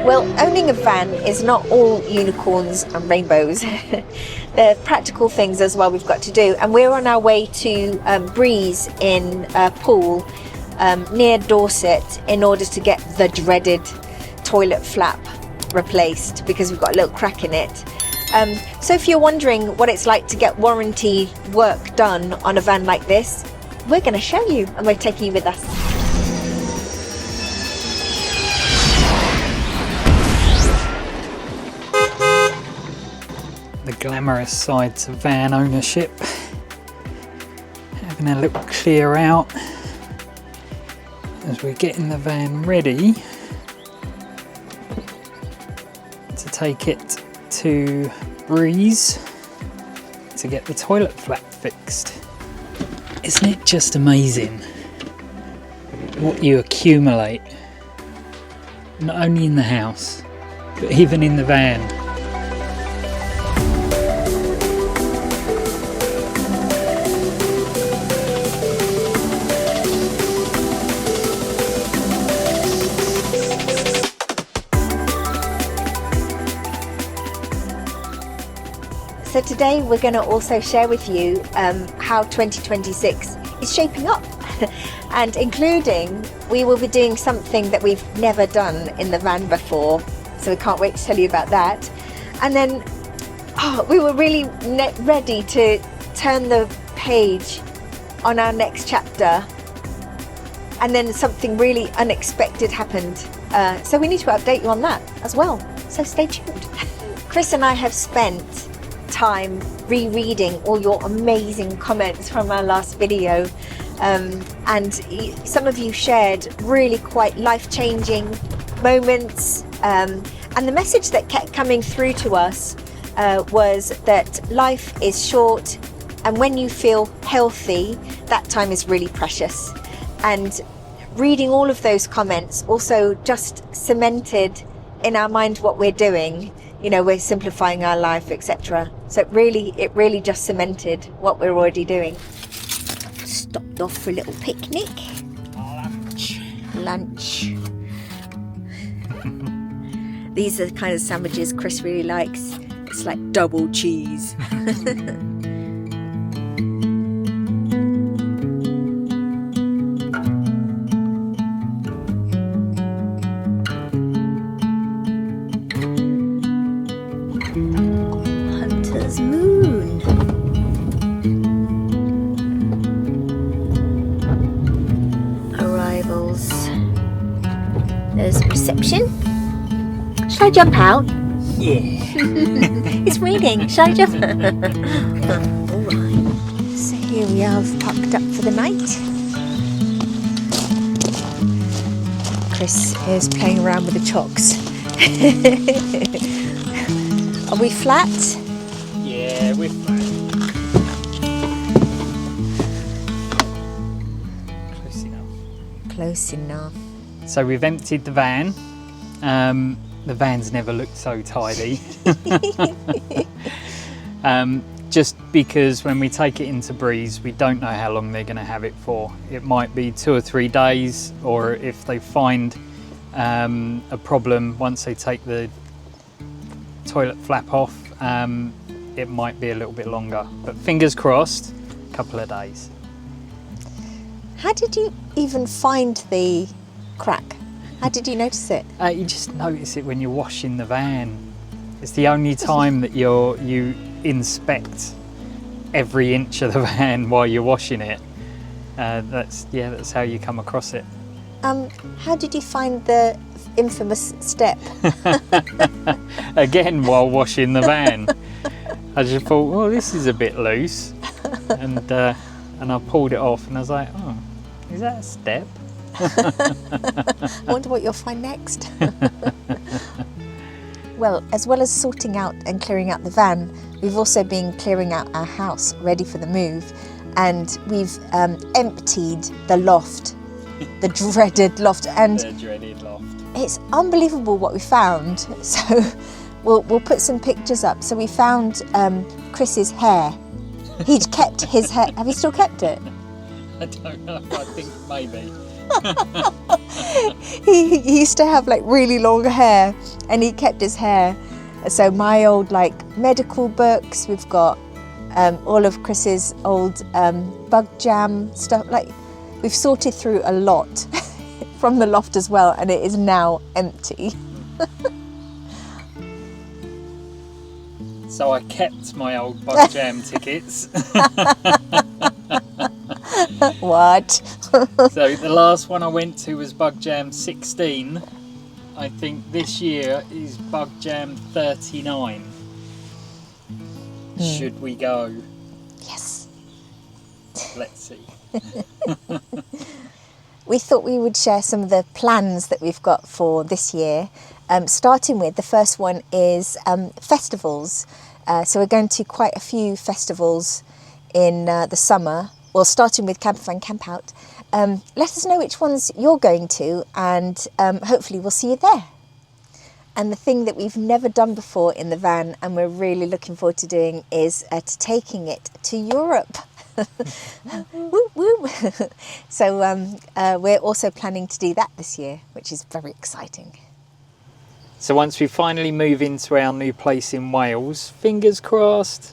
Well, owning a van is not all unicorns and rainbows. There are practical things as well we've got to do, and we're on our way to Breeze in Poole, near Dorset, in order to get the dreaded toilet flap replaced because we've got a little crack in it. So if you're wondering what it's like to get warranty work done on a van like this, we're going to show you, and we're taking you with us. The glamorous sides of van ownership. Having a little clear out as we're getting the van ready to take it to Breeze to get the toilet flap fixed. Isn't it just amazing what you accumulate, not only in the house but even in the van? So today we're going to also share with you how 2026 is shaping up and including we will be doing something that we've never done in the van before, so we can't wait to tell you about that. And then we were really ready to turn the page on our next chapter, and then something really unexpected happened, so we need to update you on that as well, so stay tuned. Chris and I have spent time rereading all your amazing comments from our last video, and some of you shared really quite life-changing moments, and the message that kept coming through to us was that life is short, and when you feel healthy, that time is really precious. And reading all of those comments also just cemented in our mind what we're doing. You know, we're simplifying our life, etc. So it really just cemented what we're already doing. Stopped off for a little picnic. Lunch. These are the kind of sandwiches Chris really likes. It's like double cheese. Moon. Arrivals. There's reception. Shall I jump out? Yeah. It's raining. Shall I jump? Alright. So here we are, packed up for the night. Chris is playing around with the chocks. Are we flat? Yeah, we're fine. Close enough. Close enough. So we've emptied the van. The van's never looked so tidy. Just because when we take it into Breeze, we don't know how long they're going to have it for. It might be 2 or 3 days, or if they find a problem once they take the toilet flap off, it might be a little bit longer, but fingers crossed, a couple of days. How did you even find the crack? How did you notice it? You just notice it when you're washing the van. It's the only time that you inspect every inch of the van while you're washing it. That's how you come across it. How did you find the infamous step? Again, while washing the van. I just thought, well, this is a bit loose, and I pulled it off, and I was like, oh, is that a step? I wonder what you'll find next. Well, as well as sorting out and clearing out the van, we've also been clearing out our house, ready for the move, and we've emptied the loft, the dreaded loft, and The dreaded loft. it's unbelievable what we found. So we'll put some pictures up. So we found Chris's hair. He'd kept his hair. Have you still kept it? I don't know. I think maybe. He used to have like really long hair, and he kept his hair. So my old like medical books, we've got all of Chris's old bug jam stuff. Like, we've sorted through a lot from the loft as well, and it is now empty. So I kept my old bug jam tickets. What? So the last one I went to was Bug Jam 16. I think this year is Bug Jam 39. Should we go? Yes. Let's see. We thought we would share some of the plans that we've got for this year. Starting with, the first one is festivals. So we're going to quite a few festivals in the summer. Well, starting with Camp Fan Camp Out. Let us know which ones you're going to, and hopefully we'll see you there. And the thing that we've never done before in the van, and we're really looking forward to doing, is to taking it to Europe. Woo, woo. So we're also planning to do that this year, which is very exciting. So once we finally move into our new place in Wales, fingers crossed,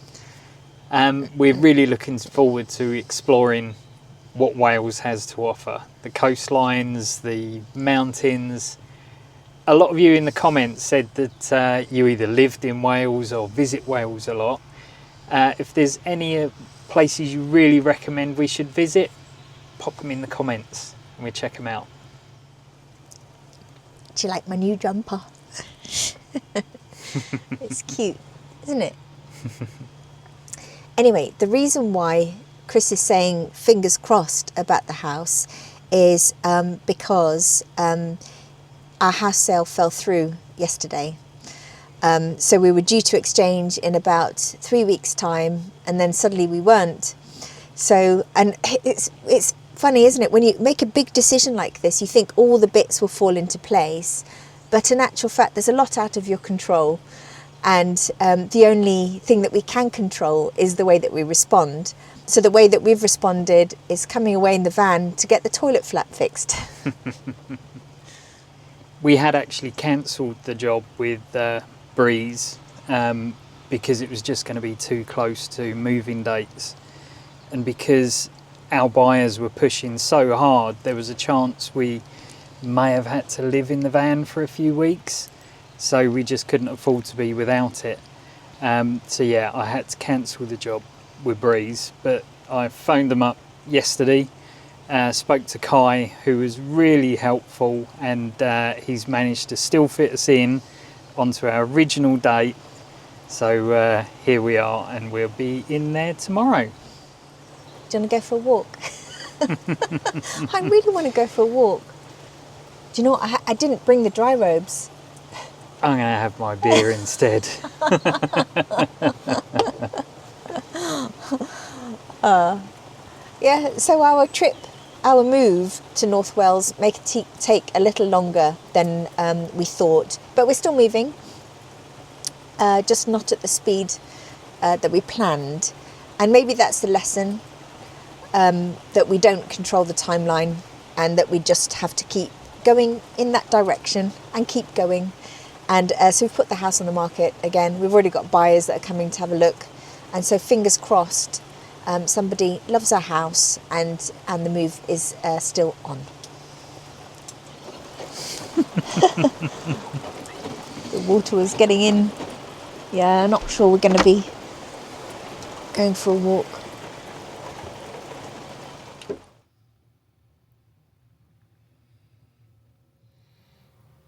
we're really looking forward to exploring what Wales has to offer. The coastlines, the mountains. A lot of you in the comments said that you either lived in Wales or visit Wales a lot. If there's any places you really recommend we should visit, pop them in the comments and we'll check them out. Do you like my new jumper? It's cute, isn't it? Anyway, the reason why Chris is saying fingers crossed about the house is because our house sale fell through yesterday. So we were due to exchange in about 3 weeks' time, and then suddenly we weren't. So, and it's funny, isn't it? When you make a big decision like this, you think all the bits will fall into place, but in actual fact, there's a lot out of your control. And the only thing that we can control is the way that we respond. So the way that we've responded is coming away in the van to get the toilet flap fixed. We had actually cancelled the job with Breeze because it was just going to be too close to moving dates. And because our buyers were pushing so hard, there was a chance we may have had to live in the van for a few weeks. So we just couldn't afford to be without it. So yeah, I had to cancel the job with Breeze, but I phoned them up yesterday, spoke to Kai, who was really helpful, and he's managed to still fit us in onto our original date. So here we are, and we'll be in there tomorrow. Do you want to go for a walk? I really want to go for a walk. Do you know what? I didn't bring the dry robes. I'm going to have my beer instead. Yeah, so our move to North Wales may take a little longer than we thought, but we're still moving, just not at the speed that we planned. And maybe that's the lesson, that we don't control the timeline, and that we just have to keep going in that direction and keep going. And so we've put the house on the market again. We've already got buyers that are coming to have a look. And so fingers crossed, somebody loves our house and the move is still on. The water was getting in. Yeah, I'm not sure we're going to be going for a walk.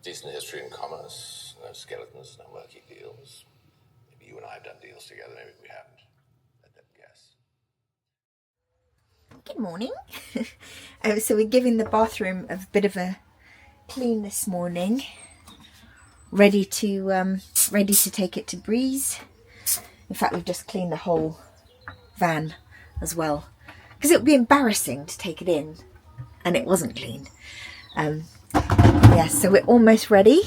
Decent history in commerce, no skeletons, no murky deals. Maybe you and I have done deals together, maybe we haven't. Let them guess. Good morning. So we're giving the bathroom a bit of a clean this morning. Ready to take it to Breeze. In fact, we've just cleaned the whole van as well, because it would be embarrassing to take it in and it wasn't clean. Yes, so we're almost ready.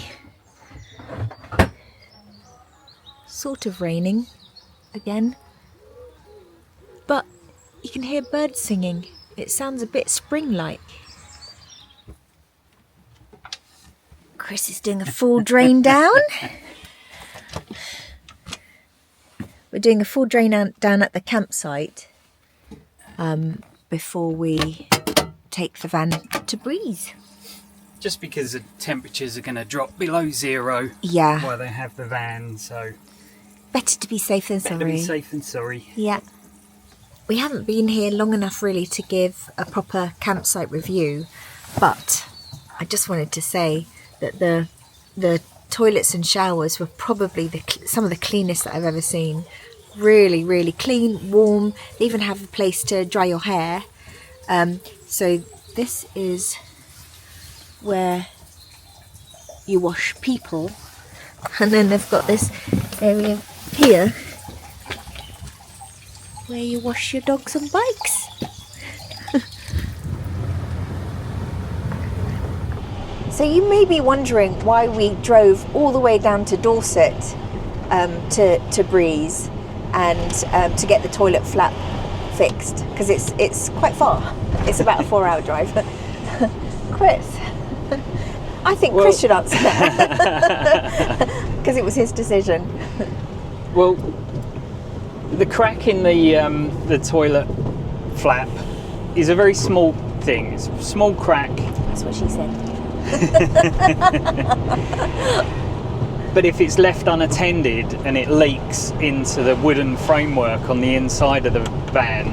Sort of raining again, but you can hear birds singing. It sounds a bit spring-like. Chris is doing a full drain down. We're doing a full drain down at the campsite before we take the van to Breeze. Just because the temperatures are going to drop below 0 Yeah. while they have the van, so Better to be safe than better sorry. be safe than sorry. Yeah. We haven't been here long enough really to give a proper campsite review, but I just wanted to say that the toilets and showers were probably some of the cleanest that I've ever seen. Really, really clean, warm. They even have a place to dry your hair. So this is where you wash people, and then they've got this area here where you wash your dogs and bikes. So you may be wondering why we drove all the way down to Dorset to Breeze and to get the toilet flap fixed, because it's quite far. It's about a 4-hour drive. Chris, I think Chris should answer that because it was his decision. Well, the crack in the toilet flap is a very small thing. It's a small crack. That's what she said. But if it's left unattended and it leaks into the wooden framework on the inside of the van,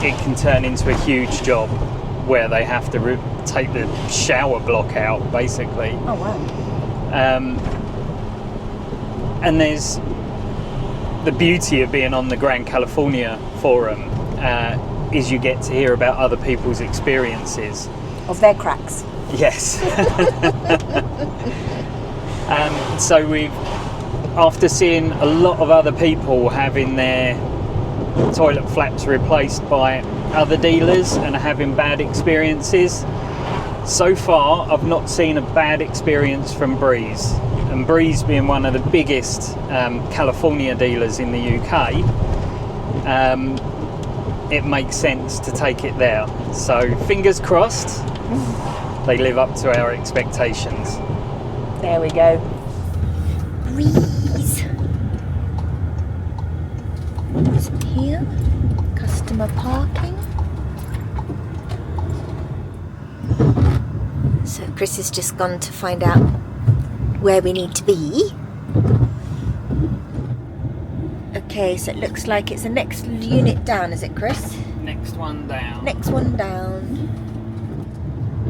it can turn into a huge job where they have to take the shower block out, basically. Oh, wow. And there's the beauty of being on the Grand California Forum is you get to hear about other people's experiences. Of their cracks. Yes. So after seeing a lot of other people having their toilet flaps replaced by other dealers and having bad experiences, so far I've not seen a bad experience from Breeze. And Breeze being one of the biggest California dealers in the UK, it makes sense to take it there. So fingers crossed they live up to our expectations. There we go. Breeze. What's here? Customer parking. So Chris has just gone to find out where we need to be. Okay, so it looks like it's the next unit down, is it, Chris? Next one down. Next one down.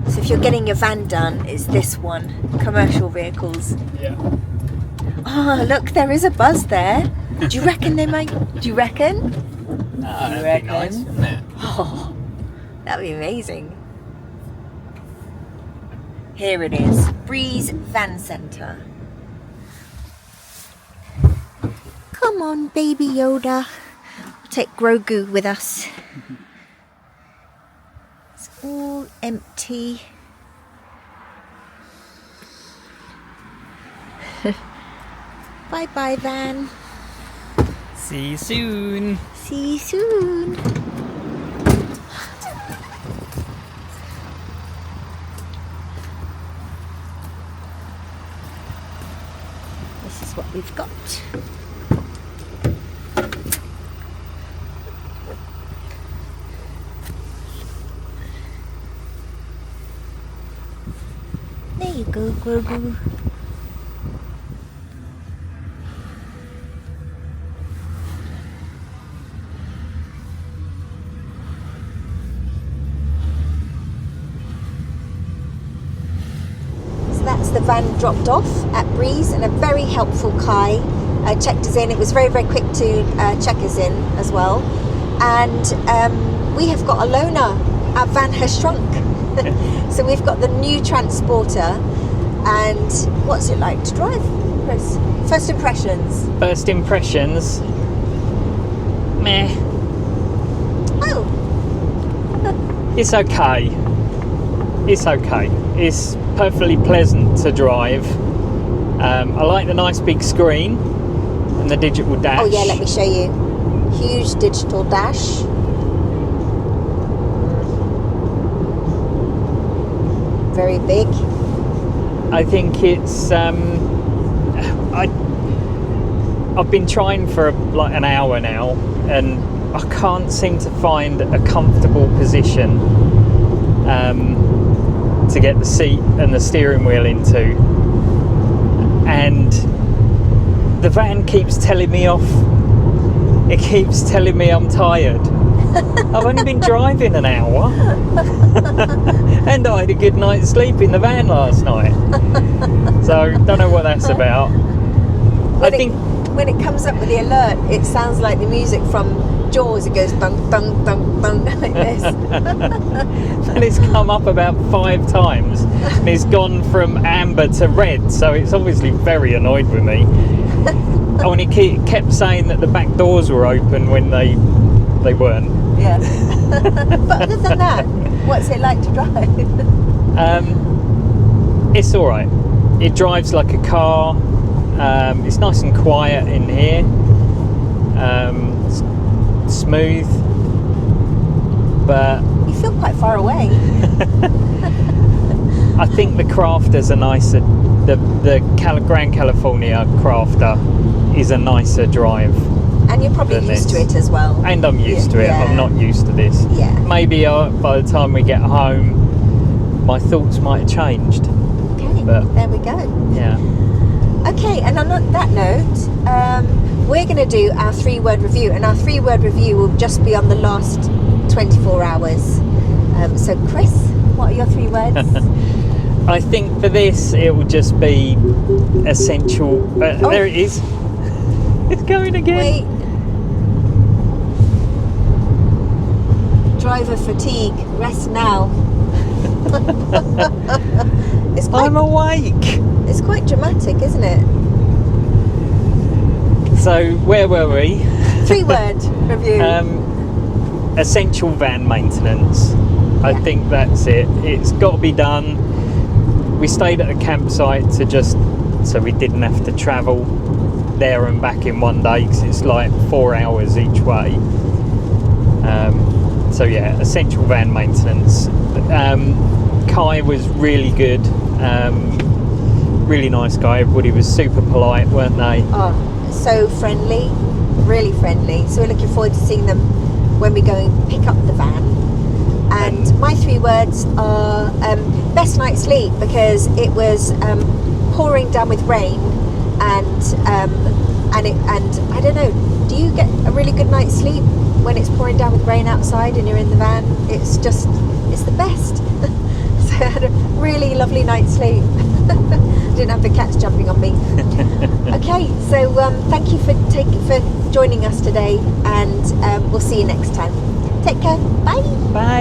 So if you're getting your van done, it's this one, commercial vehicles. Yeah. Oh, look, there is a buzz there. Do you reckon they might? Do you reckon? That'd be nice, wouldn't it? Oh, that'd be amazing. Here it is, Breeze Van Centre. Come on, baby Yoda. We'll take Grogu with us. It's all empty. Bye-bye, van. See you soon. See you soon. This is what we've got. There you go, Grogu. That's the van dropped off at Breeze, and a very helpful Kai checked us in. It was very, very quick to check us in as well. And we have got a loaner. Our van has shrunk. So we've got the new Transporter. And what's it like to drive, Chris? First impressions? First impressions? Meh. Oh. It's okay. It's okay. It's perfectly pleasant to drive. I like the nice big screen and the digital dash. Oh yeah, let me show you. Huge digital dash. Very big. I think it's I've been trying for like an hour now, and I can't seem to find a comfortable position to get the seat and the steering wheel into, and the van keeps telling me off. It keeps telling me I'm tired. I've only been driving an hour and I had a good night's sleep in the van last night, so don't know what that's about. I think when it comes up with the alert, it sounds like the music from Jaws. It goes dun dun dun dun like this. and it's come up about 5 times and it's gone from amber to red, so it's obviously very annoyed with me. Oh, and it kept saying that the back doors were open when they weren't. Yeah. But other than that, what's it like to drive? It's all right. It drives like a car. It's nice and quiet in here. It's smooth, but You feel quite far away. I think the Crafter's a nicer. The Grand California Crafter is a nicer drive. And you're probably than used to this. it as well. And I'm used to it. Yeah. I'm not used to this. Yeah. Maybe by the time we get home, my thoughts might have changed. Okay, But- there we go. Yeah. Okay, and on that note, we're going to do our 3-word review, and our 3-word review will just be on the last 24 hours. So, Chris, what are your 3 words? I think for this, it will just be essential. Oh. There it is. It's going again. Wait. Driver fatigue. Rest now. I'm awake. It's quite dramatic, isn't it? So, where were we? 3-word review. Essential van maintenance. I Yeah. think that's it. It's got to be done. We stayed at a campsite so we didn't have to travel there and back in one day, because it's like 4 hours each way. So yeah, essential van maintenance. Kai was really good. Really nice guy. Everybody was super polite, weren't they? Oh, so friendly, really friendly. So we're looking forward to seeing them when we go and pick up the van. And my 3 words are best night's sleep, because it was pouring down with rain, and I don't know. Do you get a really good night's sleep when it's pouring down with rain outside and you're in the van? It's the best. So I had a really lovely night's sleep. Didn't have the cats jumping on me. Okay, so thank you for joining us today, and we'll see you next time. Take care. Bye. Bye.